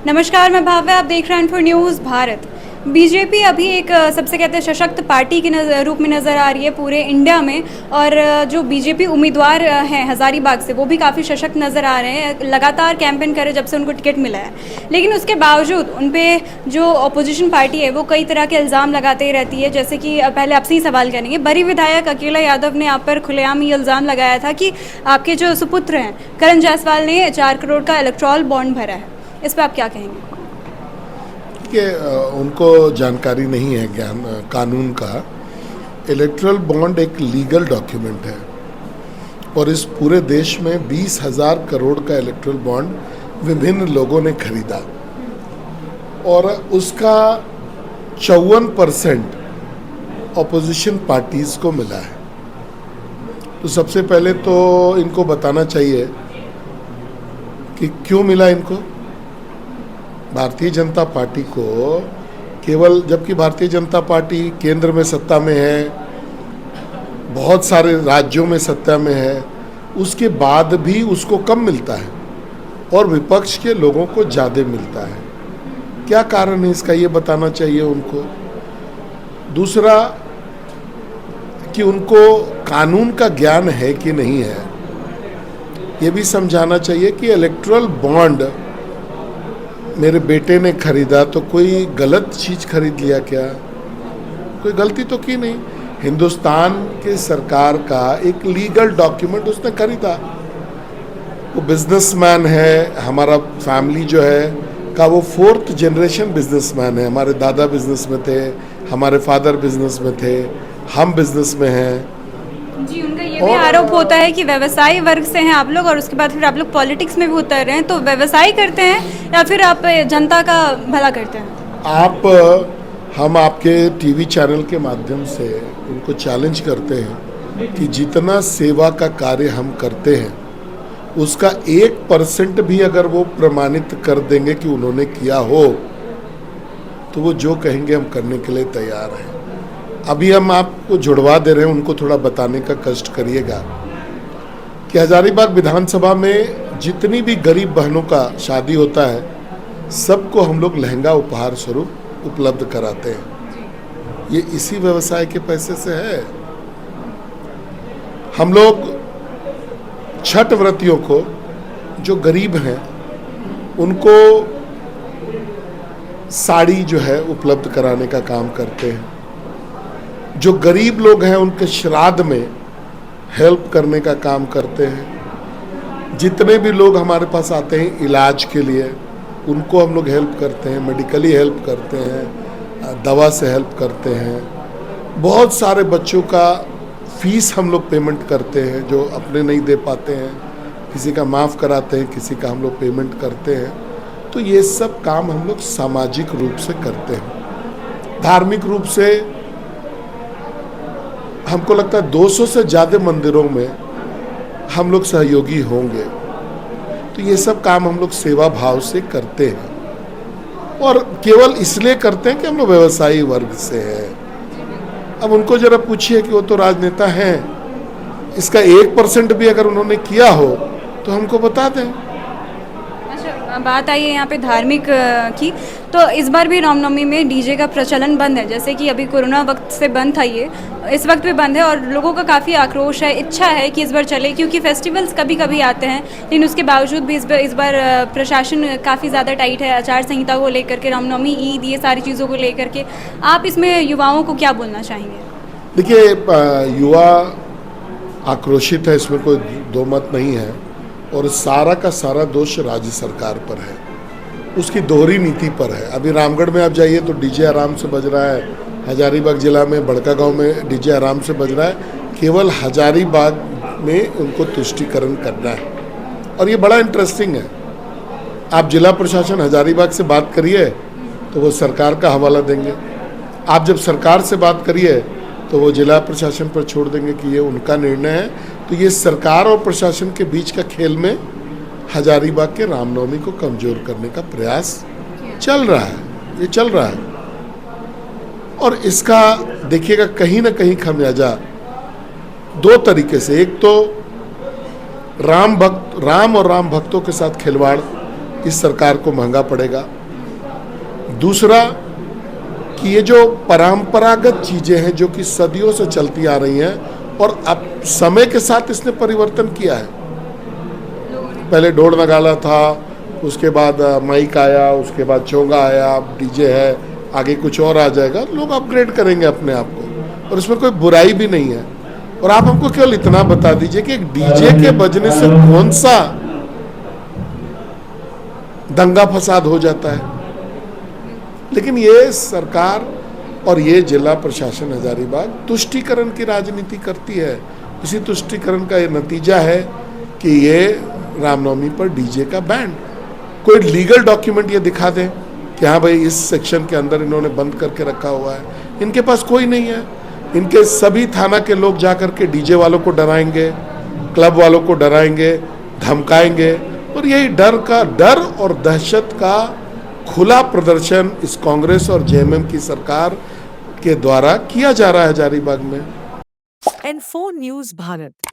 नमस्कार, मैं भाव्या। आप देख रहे हैं इन्फो न्यूज़ भारत। बीजेपी अभी एक सबसे कहते हैं सशक्त पार्टी के रूप में नज़र आ रही है पूरे इंडिया में। और जो बीजेपी उम्मीदवार हैं हज़ारीबाग से, वो भी काफ़ी सशक्त नज़र आ रहे हैं। लगातार कैंपेन करे जब से उनको टिकट मिला है, लेकिन उसके बावजूद उन पे जो अपोजिशन पार्टी है वो कई तरह के इल्ज़ाम लगाते ही रहती है। जैसे कि पहले आपसे ही सवाल करेंगे, बरी विधायक अकेला यादव ने आप पर खुलेआम ये इल्ज़ाम लगाया था कि आपके जो सुपुत्र हैं करण जायसवाल ने 4 करोड़ का इलेक्टोरल बॉन्ड भरा है। इस पर आप क्या कहेंगे? कि उनको जानकारी नहीं है ज्ञान कानून का। इलेक्टोरल बॉन्ड एक लीगल डॉक्यूमेंट है और इस पूरे देश में 20,000 करोड़ का इलेक्टोरल बॉन्ड विभिन्न लोगों ने खरीदा और उसका 54% ऑपोजिशन पार्टीज को मिला है। तो सबसे पहले तो इनको बताना चाहिए कि क्यों मिला इनको। भारतीय जनता पार्टी को केवल, जबकि भारतीय जनता पार्टी केंद्र में सत्ता में है, बहुत सारे राज्यों में सत्ता में है, उसके बाद भी उसको कम मिलता है और विपक्ष के लोगों को ज़्यादा मिलता है। क्या कारण है इसका, ये बताना चाहिए उनको। दूसरा कि उनको कानून का ज्ञान है कि नहीं है, ये भी समझाना चाहिए कि इलेक्टोरल बॉन्ड मेरे बेटे ने खरीदा तो कोई गलत चीज़ खरीद लिया क्या? कोई गलती तो की नहीं। हिंदुस्तान के सरकार का एक लीगल डॉक्यूमेंट उसने खरीदा। वो बिजनेसमैन है, हमारा फैमिली जो है का वो 4th जनरेशन बिजनेसमैन है। हमारे दादा बिजनेस में थे, हमारे फादर बिजनेस में थे, हम बिजनेस में हैं। जी, उनका ये भी आरोप होता है कि व्यवसायी वर्ग से हैं आप लोग और उसके बाद फिर आप लोग पॉलिटिक्स में भी उतर रहे हैं। तो व्यवसाय करते हैं या फिर आप जनता का भला करते हैं? हम आपके टीवी चैनल के माध्यम से उनको चैलेंज करते हैं कि जितना सेवा का कार्य हम करते हैं उसका 1% भी अगर वो प्रमाणित कर देंगे कि उन्होंने किया हो तो वो जो कहेंगे हम करने के लिए तैयार हैं। अभी हम आपको जुड़वा दे रहे हैं, उनको थोड़ा बताने का कष्ट करिएगा कि हजारीबाग विधानसभा में जितनी भी गरीब बहनों का शादी होता है सबको हम लोग लहंगा उपहार स्वरूप उपलब्ध कराते हैं। ये इसी व्यवसाय के पैसे से है। हम लोग छठ व्रतियों को, जो गरीब हैं, उनको साड़ी जो है उपलब्ध कराने का काम करते हैं। जो गरीब लोग हैं उनके श्राद्ध में हेल्प करने का काम करते हैं। जितने भी लोग हमारे पास आते हैं इलाज के लिए उनको हम लोग हेल्प करते हैं, मेडिकली हेल्प करते हैं, दवा से हेल्प करते हैं। बहुत सारे बच्चों का फीस हम लोग पेमेंट करते हैं जो अपने नहीं दे पाते हैं, किसी का माफ़ कराते हैं, किसी का हम लोग पेमेंट करते हैं। तो ये सब काम हम लोग सामाजिक रूप से करते हैं। धार्मिक रूप से हमको लगता है 200 से ज़्यादा मंदिरों में हम लोग सहयोगी होंगे। तो ये सब काम हम लोग सेवा भाव से करते हैं और केवल इसलिए करते हैं कि हम लोग व्यवसायी वर्ग से हैं। अब उनको जरा पूछिए कि वो तो राजनेता हैं, इसका 1% भी अगर उन्होंने किया हो तो हमको बता दें। बात आई है यहाँ पे धार्मिक की, तो इस बार भी रामनवमी में डीजे का प्रचलन बंद है। जैसे कि अभी कोरोना वक्त से बंद था, ये इस वक्त भी बंद है और लोगों का काफ़ी आक्रोश है, इच्छा है कि इस बार चले, क्योंकि फेस्टिवल्स कभी कभी आते हैं। लेकिन उसके बावजूद भी इस बार प्रशासन काफ़ी ज़्यादा टाइट है, आचार संहिता को लेकर के, रामनवमी, ईद, ये सारी चीज़ों को लेकर के। आप इसमें युवाओं को क्या बोलना चाहेंगे? देखिए, युवा आक्रोशित है, इसमें कोई दो मत नहीं है और सारा का सारा दोष राज्य सरकार पर है, उसकी दोहरी नीति पर है। अभी रामगढ़ में आप जाइए तो डीजे आराम से बज रहा है, हजारीबाग जिला में बड़का गांव में डीजे आराम से बज रहा है। केवल हजारीबाग में उनको तुष्टिकरण करना है और ये बड़ा इंटरेस्टिंग है। आप जिला प्रशासन हजारीबाग से बात करिए तो वो सरकार का हवाला देंगे। आप जब सरकार से बात करिए तो वो जिला प्रशासन पर छोड़ देंगे कि ये उनका निर्णय है। तो ये सरकार और प्रशासन के बीच का खेल में हजारीबाग के रामनवमी को कमजोर करने का प्रयास चल रहा है, ये चल रहा है। और इसका देखिएगा कहीं ना कहीं खमियाजा 2 तरीके से। एक तो राम और राम भक्तों के साथ खिलवाड़ इस सरकार को महंगा पड़ेगा। दूसरा कि ये जो परंपरागत चीजें हैं जो कि सदियों से चलती आ रही हैं और अब समय के साथ इसने परिवर्तन किया है। पहले ढोल नगाड़ा था, उसके बाद माइक आया, उसके बाद चोंगा आया, अब डीजे है, आगे कुछ और आ जाएगा। लोग अपग्रेड करेंगे अपने आप को और इसमें कोई बुराई भी नहीं है। और आप हमको केवल इतना बता दीजिए कि एक डीजे के बजने से कौन सा दंगा फसाद हो जाता है। लेकिन ये सरकार और ये जिला प्रशासन हजारीबाग तुष्टीकरण की राजनीति करती है। इसी तुष्टीकरण का ये नतीजा है कि ये रामनवमी पर डीजे का बैन, कोई लीगल डॉक्यूमेंट ये दिखा दें कि हाँ भाई इस सेक्शन के अंदर इन्होंने बंद करके रखा हुआ है। इनके पास कोई नहीं है। इनके सभी थाना के लोग जाकर के डीजे वालों को डराएंगे, क्लब वालों को डराएंगे, धमकाएंगे और यही डर और दहशत का खुला प्रदर्शन इस कांग्रेस और जेएमएम की सरकार के द्वारा किया जा रहा है हजारीबाग में। N4 News Bharat।